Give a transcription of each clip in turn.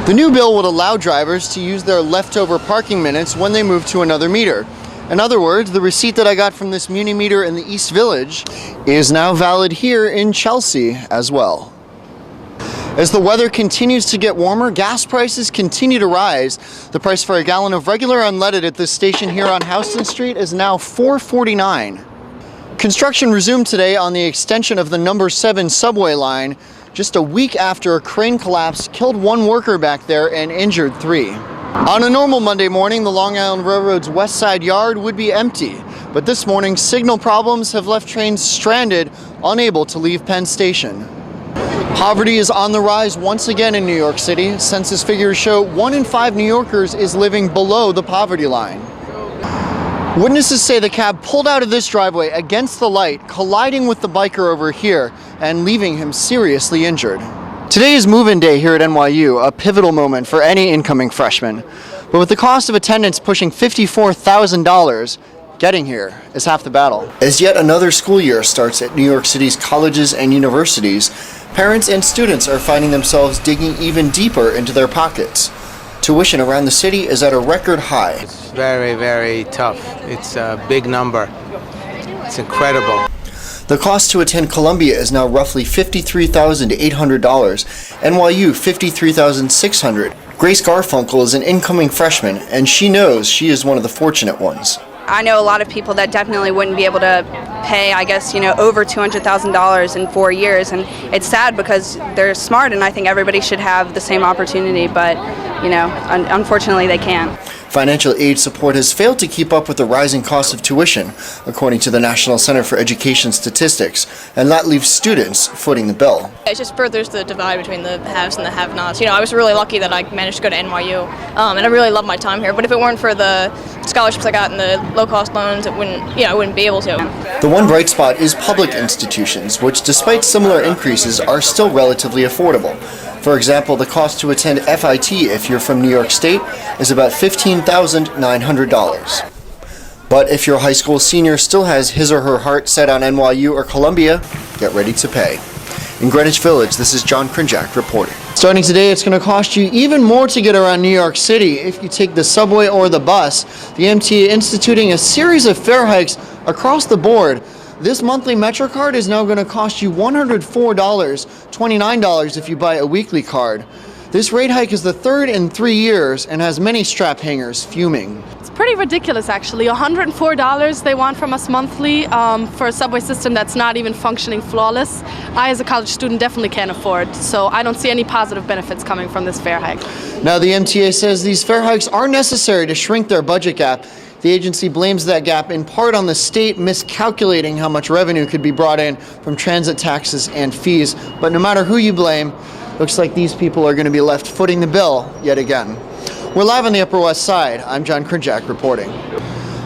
The new bill would allow drivers to use their leftover parking minutes when they move to another meter. In other words, the receipt that I got from this Muni meter in the East Village is now valid here in Chelsea as well. As the weather continues to get warmer, gas prices continue to rise. The price for a gallon of regular unleaded at this station here on Houston Street is now $4.49. Construction resumed today on the extension of the number 7 subway line, just a week after a crane collapse killed one worker back there and injured 3. On a normal Monday morning, the Long Island Railroad's West Side Yard would be empty, but this morning signal problems have left trains stranded, unable to leave Penn Station. Poverty is on the rise once again in New York City. Census figures show 1 in 5 New Yorkers is living below the poverty line. Witnesses say the cab pulled out of this driveway against the light, colliding with the biker over here and leaving him seriously injured. Today is move-in day here at NYU, a pivotal moment for any incoming freshman. But with the cost of attendance pushing $54,000, getting here is half the battle. As yet another school year starts at New York City's colleges and universities, parents and students are finding themselves digging even deeper into their pockets. Tuition around the city is at a record high. It's very, very tough. It's a big number. It's incredible. The cost to attend Columbia is now roughly $53,800, NYU $53,600. Grace Garfunkel is an incoming freshman, and she knows she is one of the fortunate ones. I know a lot of people that definitely wouldn't be able to pay, I guess, over $200,000 in 4 years, and it's sad because they're smart and I think everybody should have the same opportunity, but unfortunately they can't. Financial aid support has failed to keep up with the rising cost of tuition, according to the National Center for Education Statistics, and that leaves students footing the bill. It just furthers the divide between the haves and the have-nots. I was really lucky that I managed to go to NYU, and I really love my time here, but if it weren't for the scholarships I got and the low-cost loans, I wouldn't be able to. The one bright spot is public institutions, which despite similar increases are still relatively affordable. For example, the cost to attend FIT if you're from New York State is about $15,900. But if your high school senior still has his or her heart set on NYU or Columbia, get ready to pay. In Greenwich Village, this is John Krinjak reporting. Starting today, it's going to cost you even more to get around New York City if you take the subway or the bus. The MTA instituting a series of fare hikes across the board. This monthly Metro card is now going to cost you $104, $29 if you buy a weekly card. This rate hike is the third in 3 years and has many strap hangers fuming. It's pretty ridiculous, actually. $104 they want from us monthly for a subway system that's not even functioning flawless. I, as a college student, definitely can't afford, so I don't see any positive benefits coming from this fare hike. Now, the MTA says these fare hikes are necessary to shrink their budget gap. The agency blames that gap in part on the state miscalculating how much revenue could be brought in from transit taxes and fees. But no matter who you blame, looks like these people are going to be left footing the bill yet again. We're live on the Upper West Side. I'm John Krinjak reporting.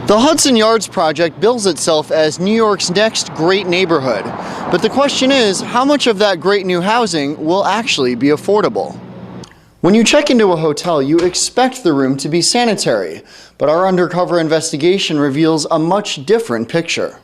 The Hudson Yards project bills itself as New York's next great neighborhood. But the question is, how much of that great new housing will actually be affordable? When you check into a hotel, you expect the room to be sanitary, but our undercover investigation reveals a much different picture.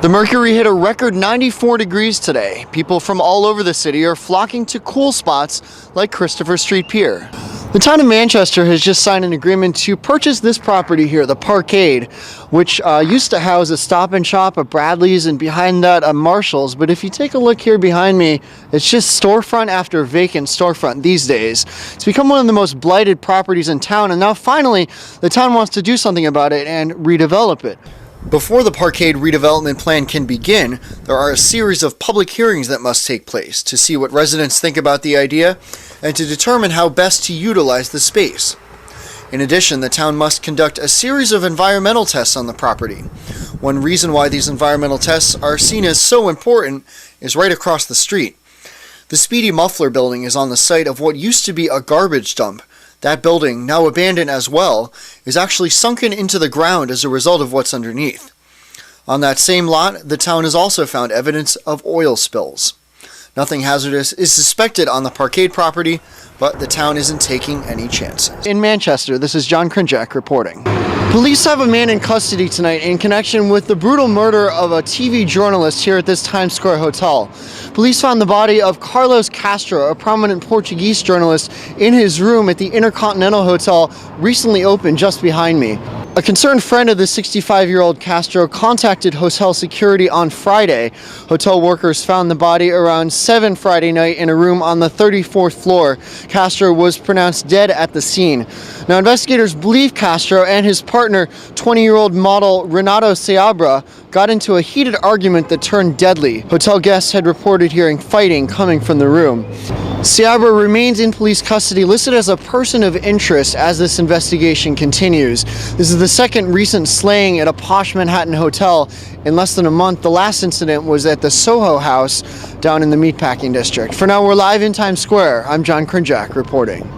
The mercury hit a record 94 degrees today. People from all over the city are flocking to cool spots like Christopher Street Pier. The town of Manchester has just signed an agreement to purchase this property here, the Parkade, which used to house a Stop and Shop, a Bradley's, and behind that a Marshall's. But if you take a look here behind me, it's just storefront after vacant storefront these days. It's become one of the most blighted properties in town, and now finally the town wants to do something about it and redevelop it. Before the Parkade redevelopment plan can begin, there are a series of public hearings that must take place to see what residents think about the idea and to determine how best to utilize the space. In addition, the town must conduct a series of environmental tests on the property. One reason why these environmental tests are seen as so important is right across the street. The Speedy Muffler building is on the site of what used to be a garbage dump. That building, now abandoned as well, is actually sunken into the ground as a result of what's underneath. On that same lot, the town has also found evidence of oil spills. Nothing hazardous is suspected on the Parkade property, but the town isn't taking any chances. In Manchester, this is John Krinjak reporting. Police have a man in custody tonight in connection with the brutal murder of a TV journalist here at this Times Square hotel. Police found the body of Carlos Castro, a prominent Portuguese journalist, in his room at the Intercontinental Hotel, recently opened just behind me. A concerned friend of the 65-year-old Castro contacted hotel security on Friday. Hotel workers found the body around 7 Friday night in a room on the 34th floor. Castro was pronounced dead at the scene. Now, investigators believe Castro and his partner, 20-year-old model Renato Seabra, got into a heated argument that turned deadly. Hotel guests had reported hearing fighting coming from the room. Seabra remains in police custody, listed as a person of interest as this investigation continues. This is the second recent slaying at a posh Manhattan hotel in less than a month. The last incident was at the Soho House down in the Meatpacking District. For now, we're live in Times Square. I'm John Krinjak reporting.